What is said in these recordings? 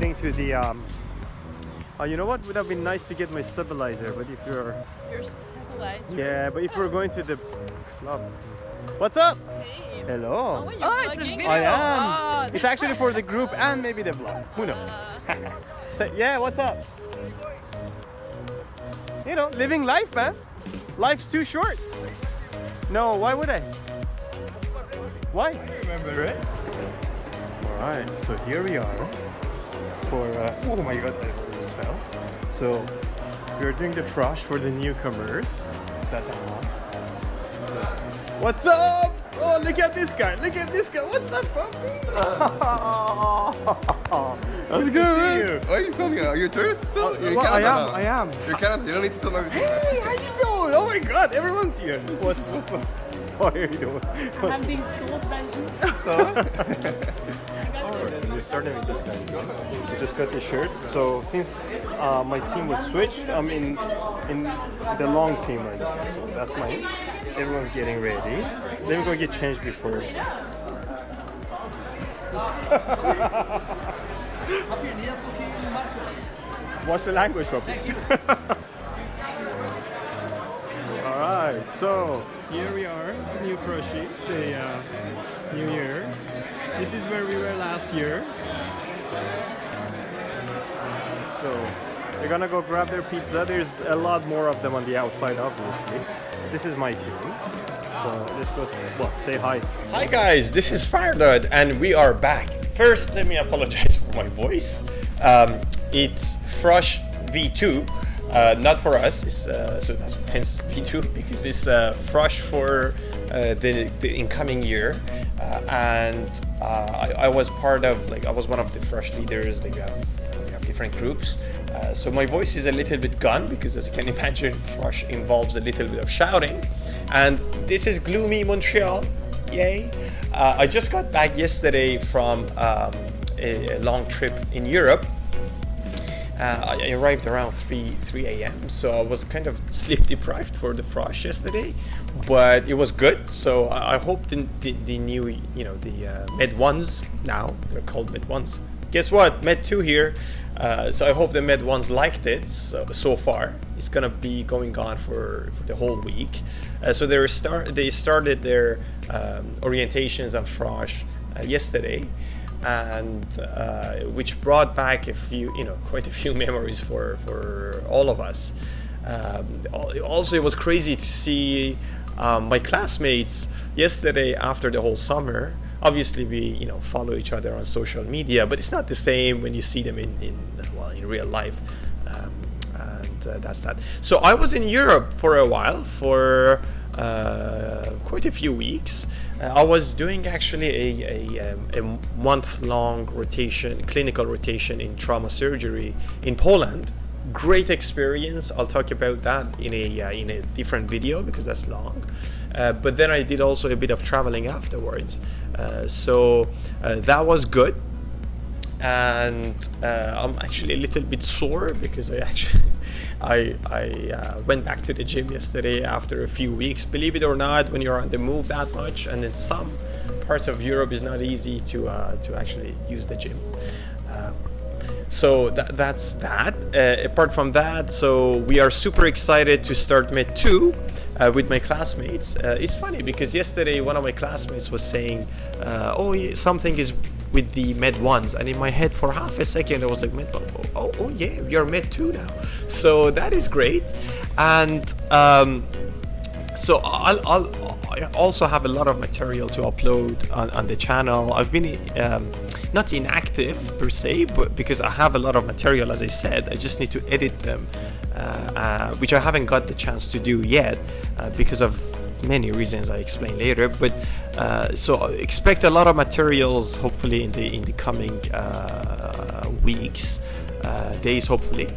heading to the you know what would have been nice to get my stabilizer, but if you're stabilizer. Yeah, but if we're going to the club. What's up? Hey. Hello. Oh, it's a video. I am. Oh, It's actually for the group and maybe the vlog. Who knows? So, yeah, what's up? You know, living life, man. Life's too short. No, why would I? Why? Remember, right? Alright, so here we are for, oh my god, I almost fell. So, we're doing the Frosh for the newcomers. What's up? Oh, look at this guy. Look at this guy. What's up, puppy? How's good, man? Why are you filming? Are you a tourist still? You're in Well, Canada now. I am. You're in Canada. You don't need to film everything. Hey, how you doing? Oh my god, everyone's here. What's up? How are you doing? I have these tools measured. We're starting with this guy. We just got the shirt. So since my team was switched, I'm in the long team right now. So that's mine. Everyone's getting ready. Let me go get changed before. Watch the language, puppy. Alright, so here we are, new Froshies, the new year. This is where we were last year. So they're gonna go grab their pizza. There's a lot more of them on the outside, obviously. This is my team. So let's go say hi. Hi guys, this is Fardod and we are back. First, let me apologize for my voice. It's Frosh V2, not for us. It's, so that's hence V2 because it's Frosh for the incoming year. I was part of, I was one of the Frosh leaders. We have different groups. So my voice is a little bit gone because, as you can imagine, Frosh involves a little bit of shouting. And this is gloomy Montreal. Yay. I just got back yesterday from a long trip in Europe. I arrived around 3 a.m. so I was kind of sleep deprived for the Frosh yesterday, but it was good. So I hope the new, the Med 1s, now they're called Med 1s. Guess what? Med 2 here. So I hope the Med 1s liked it so far. It's gonna be going on for the whole week. So they started their orientations on Frosh yesterday, and which brought back quite a few memories for all of us. Also, it was crazy to see my classmates yesterday after the whole summer. Obviously, we follow each other on social media, but it's not the same when you see them in real life. That's that. So I was in Europe for a while, for quite a few weeks. I was doing actually a month-long clinical rotation in trauma surgery in Poland. Great experience. I'll talk about that in a different video because that's long. But then I did also a bit of traveling afterwards. So that was good. And I'm actually a little bit sore because I went back to the gym yesterday after a few weeks. Believe it or not, when you're on the move that much, and in some parts of Europe, it's not easy to actually use the gym. So that's that. Apart from that, so we are super excited to start Med 2 with my classmates. It's funny because yesterday one of my classmates was saying, oh, yeah, something is with the Med 1s, and in my head for half a second I was like, Med 1, oh yeah, you're Med 2 now. So that is great. And so I also have a lot of material to upload on the channel. I've been not inactive per se, but because I have a lot of material, as I said, I just need to edit them, which I haven't got the chance to do yet because of many reasons I explain later. But so expect a lot of materials hopefully in the coming weeks, days hopefully.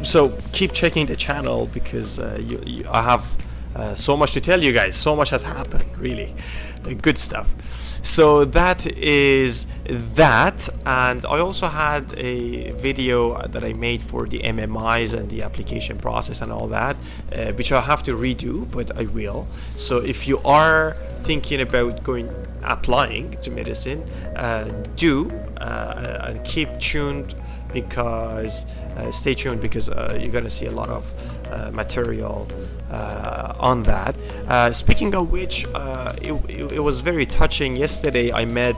So keep checking the channel because I have so much to tell you guys. So much has happened, really, the good stuff. So that is that, and I also had a video that I made for the MMIs and the application process and all that, which I have to redo, but I will. So if you are thinking about going applying to medicine, do and keep tuned, because stay tuned, because you're gonna see a lot of material on that. Speaking of which, it was very touching. Yesterday I met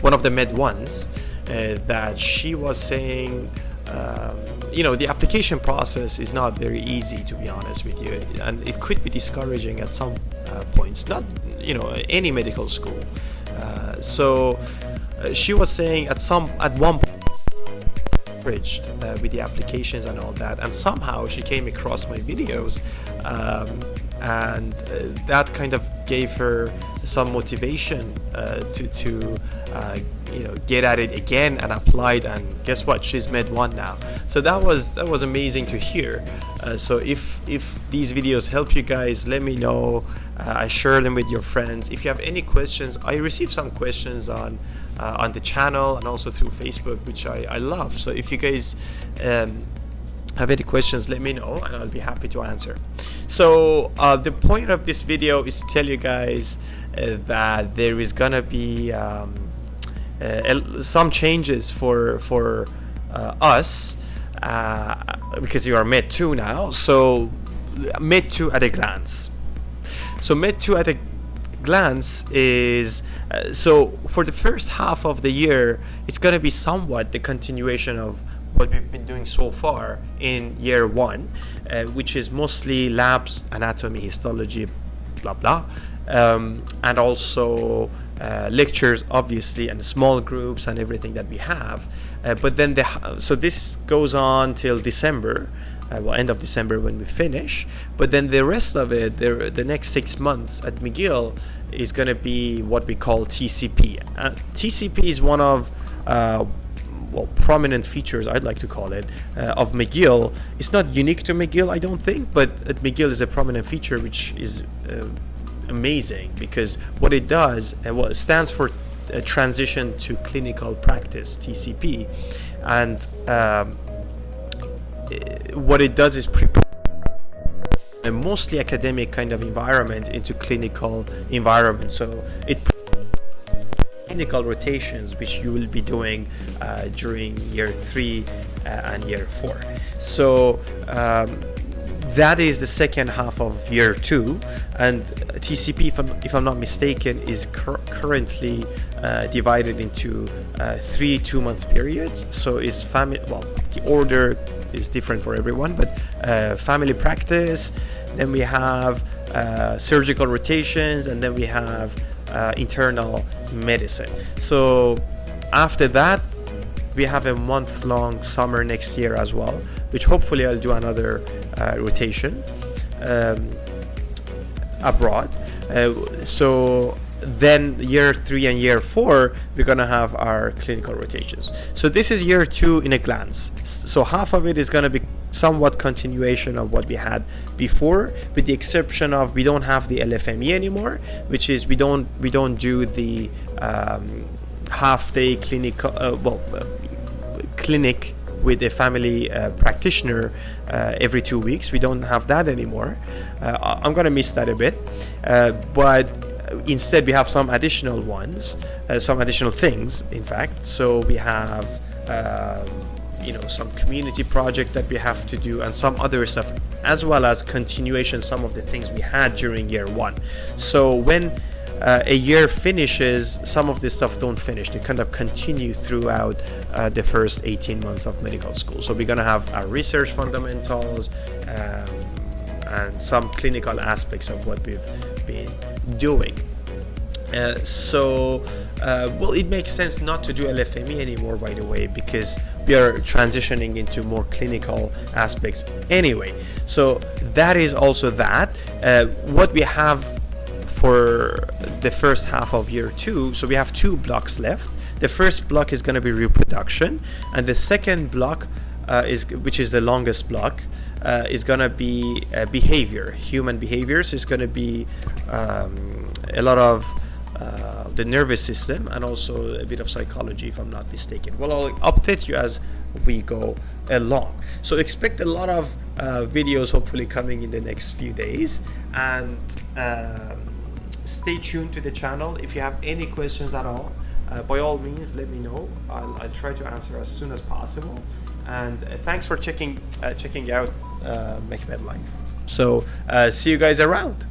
one of the med ones that she was saying, the application process is not very easy, to be honest with you, and it could be discouraging at some points, not any medical school. So she was saying at one point with the applications and all that, and somehow she came across my videos, and that kind of gave her some motivation to get at it again and applied, and guess what, she's med 1 now. So that was amazing to hear. So if these videos help you guys, let me know. I share them with your friends. If you have any questions, I received some questions on the channel and also through Facebook, which I love. So if you guys have any questions, let me know and I'll be happy to answer. So the point of this video is to tell you guys that there is gonna be some changes for us, because you are med 2 now. So med 2 at a glance. So med 2 at a glance is so for the first half of the year, it's going to be somewhat the continuation of what we've been doing so far in year 1, which is mostly labs, anatomy, histology, blah blah, and also lectures, obviously, and small groups and everything that we have. But then so this goes on till December. End of December when we finish, but then the rest of it, the next 6 months at McGill, is going to be what we call TCP. TCP is one of prominent features, I'd like to call it, of McGill. It's not unique to McGill, I don't think, but at McGill is a prominent feature, which is amazing, because what it does, it stands for transition to clinical practice, TCP, and what it does is prepare a mostly academic kind of environment into clinical environment. So it clinical rotations, which you will be doing during year 3 and year 4. So that is the second half of year 2, and TCP, if I'm not mistaken, is currently divided into 3 2-month periods. So is the order is different for everyone, but family practice, then we have surgical rotations, and then we have internal medicine. So after that, we have a month-long summer next year as well, which hopefully I'll do another rotation abroad. So then year 3 and year 4, we're gonna have our clinical rotations. So this is year 2 in a glance. So half of it is gonna be somewhat continuation of what we had before, with the exception of we don't have the LFME anymore, which is we don't do the half-day clinical clinic with a family practitioner every 2 weeks. We don't have that anymore. I'm gonna miss that a bit, but instead we have some additional ones, some additional things, in fact. So we have some community project that we have to do, and some other stuff, as well as continuation some of the things we had during year 1. So when a year finishes, some of this stuff don't finish. They kind of continue throughout the first 18 months of medical school. So we're gonna have our research fundamentals and some clinical aspects of what we've been doing. It makes sense not to do LFME anymore, by the way, because we are transitioning into more clinical aspects anyway. So that is also that. What we have for the first half of year 2, so we have 2 blocks left. The first block is going to be reproduction, and the second block, which is the longest block, is going to be behavior, human behaviors. Is going to be a lot of the nervous system, and also a bit of psychology, if I'm not mistaken. Well, I'll update you as we go along. So expect a lot of videos hopefully coming in the next few days, and stay tuned to the channel. If you have any questions at all, by all means, let me know. I'll try to answer as soon as possible. And thanks for checking out McMed Life. So see you guys around.